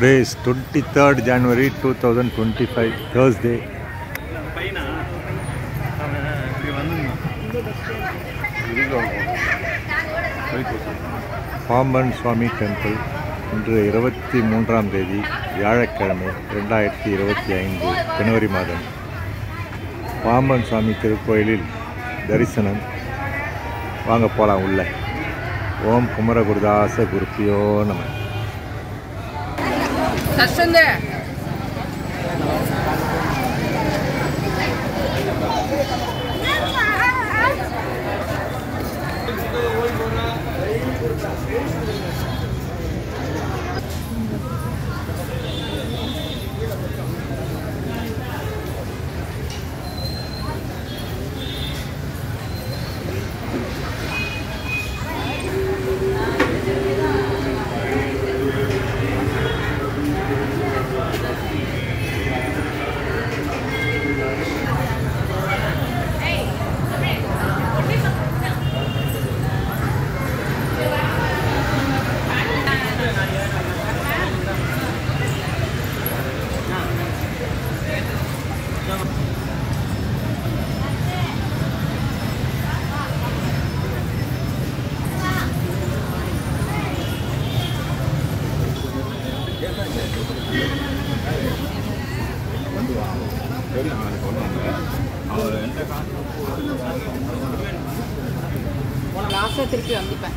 Today is 23rd January 2025, Thursday. Pamban Swami temple இன்று 23ஆம் தேதி வியாழக்கிழமை 2025 ஜனவரி மாதம். பாம்பன் சுவாமி திருக்கோயிலில் தரிசனம். வாங்க போகலாம் உள்ள. ஓம் குமரகுருதாச குருப்பியோ நம. திருப்பி வந்துப்பேன்.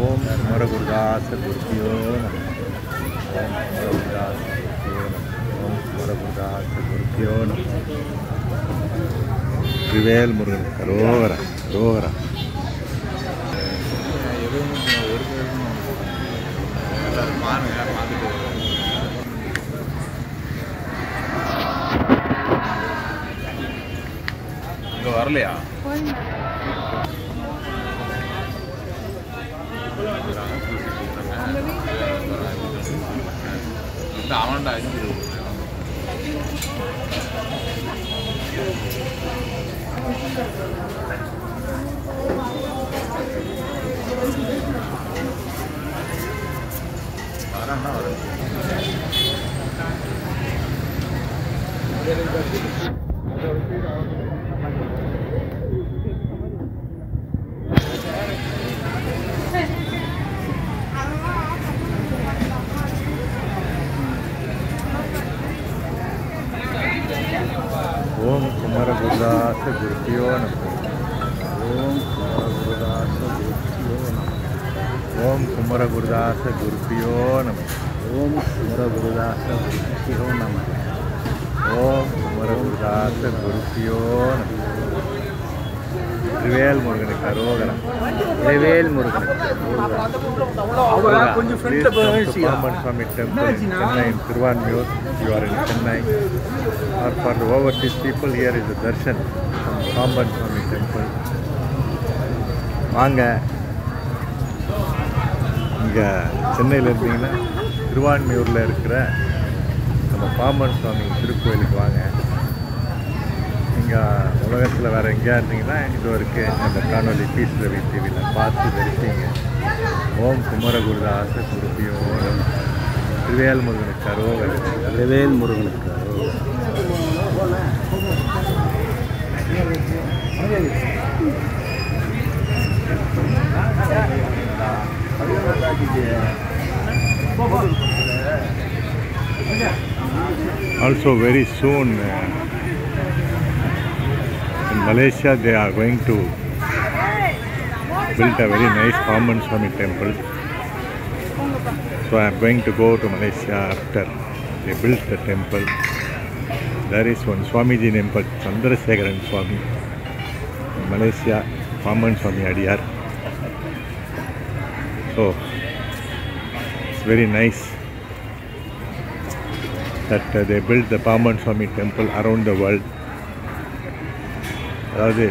ஓம் குமரகுருதாச குருப்பியோ நம. ஓம் குமரகுருதாச ஓம் குமரகுருதாச குருப்பியோ நம. திரிவேல் முருகன் கரோகரா கரோகரா. இங்கே வரலையா? அவன்டா ஓம் குமரகுருதாச குருப்பியோ நம. ஓம் குமரகுருதாச குருப்பியோ நம. ஓம் குமரகுருதாச குருப்பியோ நம. ஓம் குமரகுருதாச குருப்பியோ நம. ஓம் குமரகுருதாச குருப்பியோ நம. திரிவேல் முருகனுக்கு அரோகரா. திரிவேல் முருகனுக்கு Pamban Swami temple in Chennai, in Thiruvanmiyur. You are in Chennai. Or for the overseas people, here is the darshan from Pamban Swami temple. வாங்க. இங்கே சென்னையில் இருந்தீங்கன்னா திருவான்மியூரில் இருக்கிற நம்ம பாம்பன் சுவாமி திருக்கோயிலுக்கு வாங்க. நீங்கள் உலகத்தில் வேறு எங்கேயா இருந்தீங்கன்னா இது வரைக்கும் அந்த காணொலி பீஸ் ரவி டிவியில் பார்த்து தரிசிங்க. ஓம் குமரகுருதாச குருப்பியோ திரிவேல் முருகனுக்கு அரோகரா. திரிவேல் முருகனுக்கு அரோகரா. Also very soon in Malaysia they are going to build a very nice Paman Swami temple. So I am going to go to Malaysia after they build the temple. There is one Swamiji named Chandrasekharan Swami in Malaysia, Paman Swami Adiyar. So it's very nice that they built the Paman Swami temple around the world. அதாவது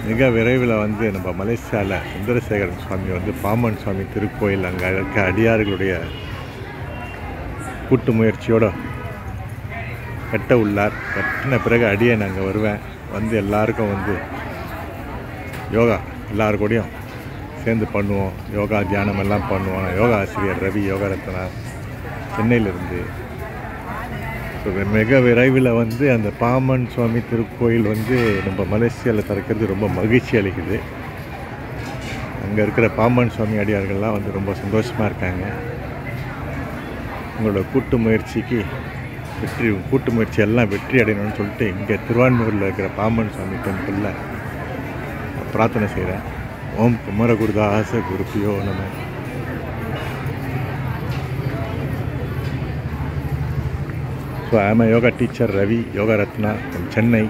மிக விரைவில் வந்து நம்ம மலேசியாவில் சுந்தரசேகரன் சுவாமி வந்து பாம்பன் சுவாமி திருக்கோயில் அங்கே இருக்க அடியார்களுடைய கூட்டு முயற்சியோடு கட்ட உள்ளார். கட்டின பிறகு அடியை நாங்கள் வருவேன், வந்து எல்லாருக்கும் வந்து யோகா எல்லாருக்கூடையும் சேர்ந்து பண்ணுவோம், யோகா தியானம் எல்லாம் பண்ணுவோம். யோகா ஆசிரியர் ரவி யோகா ரத்னா சென்னையிலிருந்து. ஸோ மிக விரைவில் வந்து அந்த பாம்பன் சுவாமி திருக்கோயில் வந்து நம்ம மலேசியாவில் திறக்கிறது ரொம்ப மகிழ்ச்சி அளிக்குது. அங்கே இருக்கிற பாம்பன் சுவாமி அடியார்கள்லாம் வந்து ரொம்ப சந்தோஷமாக இருக்காங்க. உங்களோட கூட்டு முயற்சிக்கு கூட்டு முயற்சி எல்லாம் வெற்றி அடையணும்னு சொல்லிட்டு இங்கே திருவான்மூரில் இருக்கிற பாம்பன் சுவாமி டெம்பிளில் பிரார்த்தனை செய்கிறேன். ஓம் குமரகுருதாச குருப்பியோ நம. So I am a yoga teacher Ravi Yoga Ratna from Chennai.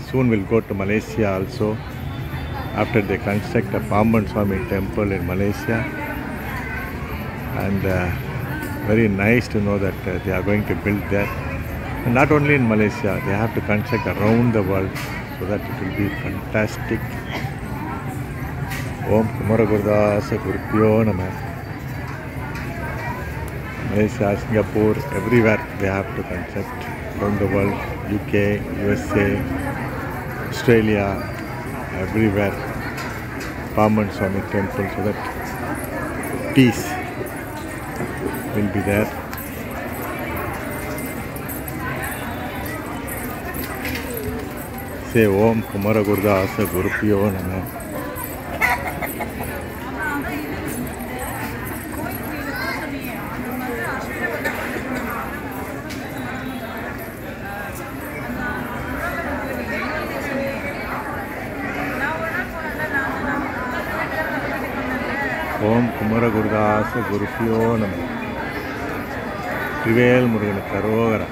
Soon will go to Malaysia also after they construct a Pamban Swami temple in Malaysia. And very nice to know that they are going to build there. And not only in Malaysia, they have to construct around the world so that it will be fantastic. Om Kumaragurdasa Gurupyo Namah. Malaysia, Singapore, everywhere they have to construct around the world, UK, USA, Australia, everywhere, Paman Swami temple, so that peace will be there. Say Om Kumaragurdasa Gurupyo Namah. ஓம் குமரகுருதாச குருப்பியோ நம. திரிவேல் முருகனுக்கு அரோகரா.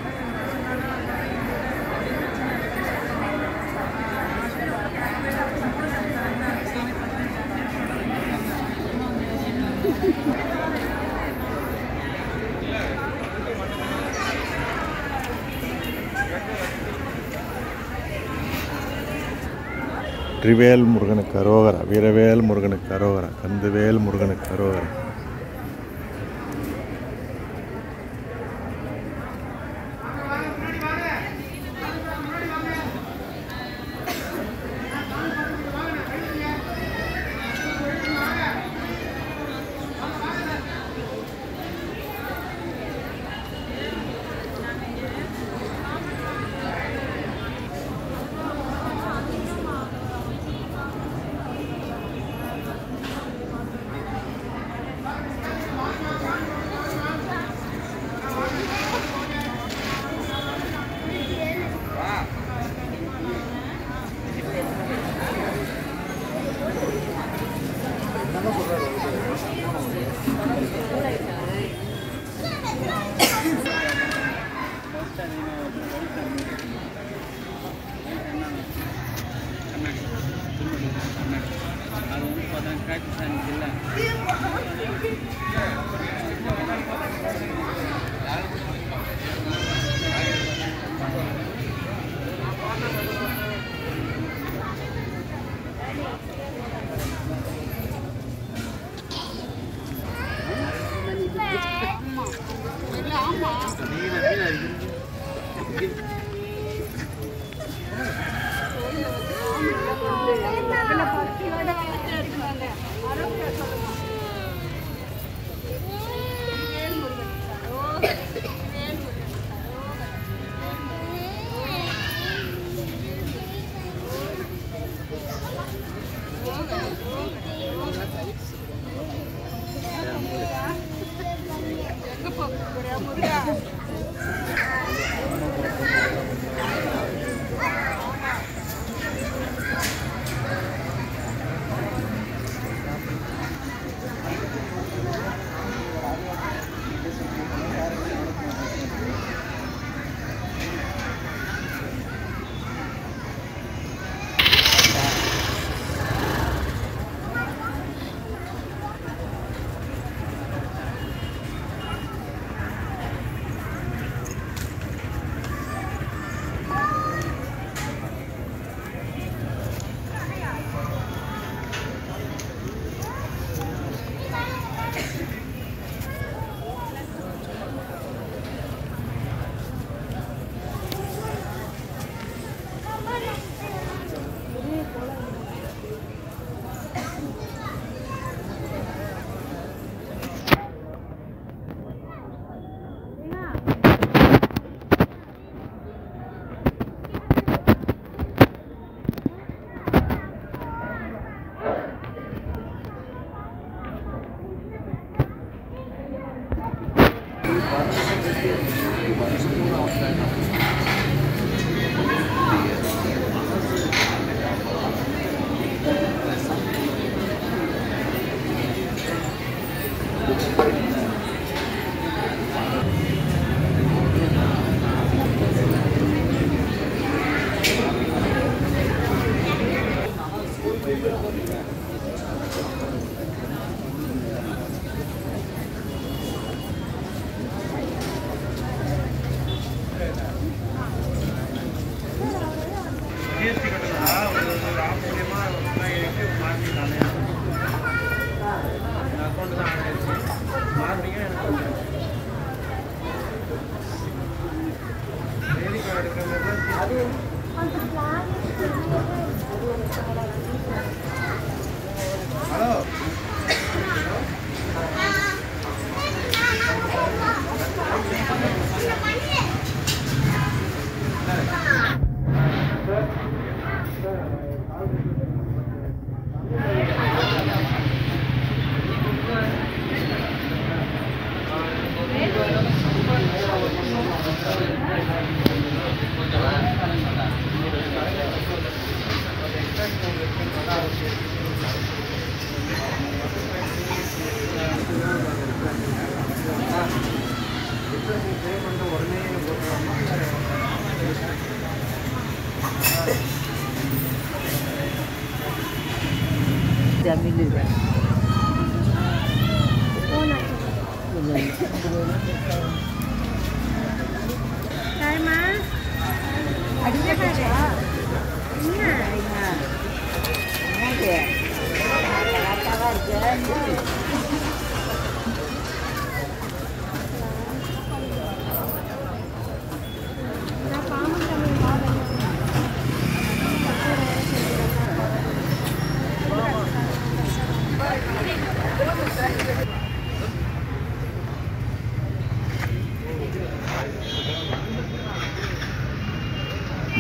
திரிவேல் முருகனுக்கு அரோகரா, வீரவேல் முருகனுக்கு அரோகரா, கந்தவேல் முருகனுக்கு அரோகரா.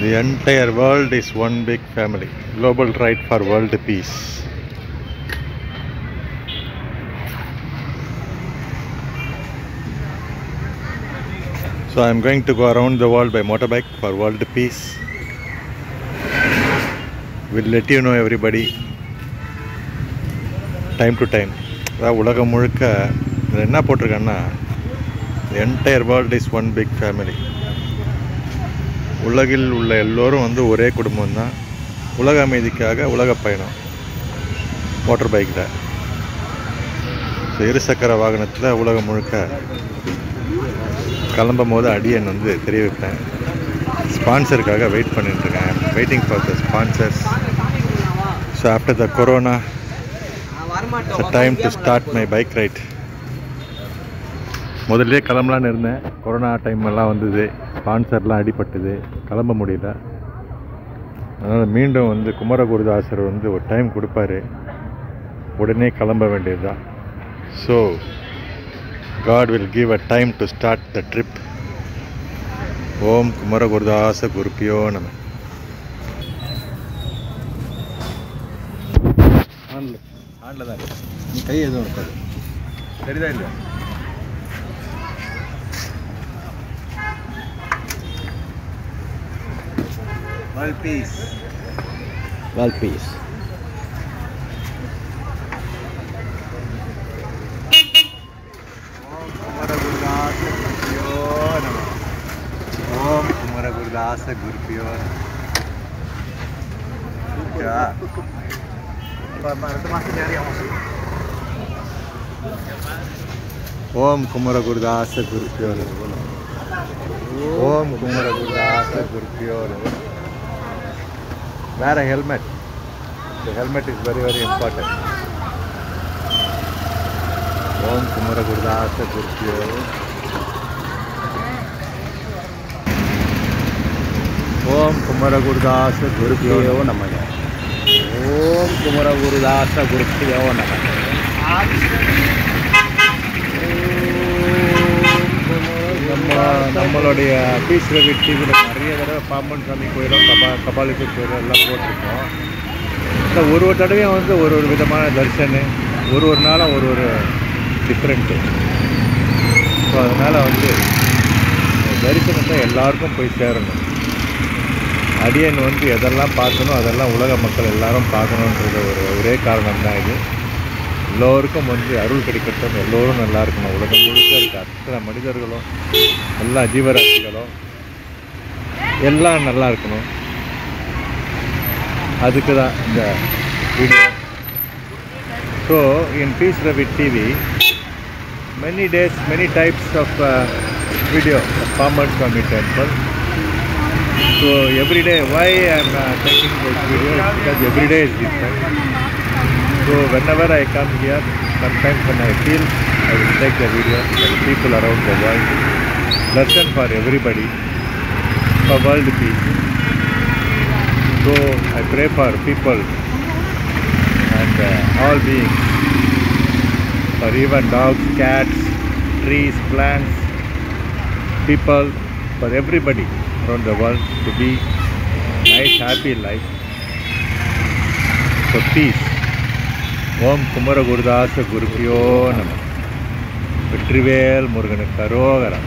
The entire world is one big family. Global Ride for World Peace. So I am going to go around the world by motorbike for World Peace. We'll let you know everybody time to time. உலகம் முழுக்க என்ன போட்டிருக்கேன்னா the entire world is one big family. உலகில் உள்ள எல்லோரும் வந்து ஒரே குடும்பம் தான். உலக அமைதிக்காக உலக பயணம் மோட்டர் பைக்கில். ஸோ இருசக்கர வாகனத்தில் உலகம் முழுக்க கிளம்பும் போது அடியன் வந்து தெரிய வைப்பேன். ஸ்பான்சருக்காக வெயிட் பண்ணிட்டுருக்கேன். Waiting for the sponsors. So after the corona it's a time to start my bike ride. முதல்லே கிளம்பலான்னு இருந்தேன். கொரோனா டைமெல்லாம் வந்தது, ஸ்பான்சர்லாம் அடிபட்டது, கிளம்ப முடியல. அதனால் மீண்டும் வந்து குமரகுருதாசர் வந்து ஒரு டைம் கொடுப்பாரு, உடனே கிளம்ப வேண்டியது தான். So God will give a time to start the trip. ஓம் குமரகுருதாச குருப்பியோ நம. ஆண்டில் தான் நீ கை எதுவும் இருக்காது, சரிதா இல்லையா? World peace. World peace. Om Kumaragurdasa Gurupyo Namah. Om Kumaragurdasa Gurupyo Namah. Ya. Itu masih dari yang masuk. Om Kumaragurdasa Gurupyo Namah. Om Kumaragurdasa Gurupyo Namah. Wear a helmet. The helmet is very, very important. Om Kumaragurdasa Gurupyo. Om Kumaragurdasa Gurupyo Namah. Om Kumaragurdasa Gurupyo Namah. நம்மளுடைய piece Revit டிவியில் நிறைய தடவை பாம்பன் சாமி கோயிலும் கபாலீஸ்வரர் கோயிலும் எல்லாம் போட்டிருக்கோம். இந்த ஒரு தடவையும் வந்து ஒரு ஒரு விதமான தரிசனு, ஒரு நாளும் ஒரு டிஃப்ரெண்ட்டு. ஸோ அதனால் வந்து தரிசனத்தை எல்லாருக்கும் போய் சேரணும். அடியன் வந்து எதெல்லாம் பார்க்கணும் அதெல்லாம் உலக மக்கள் எல்லாரும் பார்க்கணுன்றது ஒரே காரணம் தான் இது. எல்லோருக்கும் வந்து அருள் கிடைக்கட்டும், எல்லோரும் நல்லா இருக்கணும். உலகம் முழுக்க இருக்க அத்தனை மனிதர்களும் எல்லா ஜீவராசிகளும் எல்லாம் நல்லா இருக்கணும். அதுக்கு தான் இந்த video. So in peace Ravi TV many days, many types of video of Pamad Swami temple. So every day, why I am taking this video is because every day is different. So whenever I come here, sometimes when I feel, I will take the video for the people around the world. Darshan for everybody, for world peace. So I pray for people and all beings, for even dogs, cats, trees, plants, people, for everybody around the world to be nice, happy life. So peace. Om Kumara Gurudasa Gurupyo Namah. Vetrivel Muruganuku Arogaram.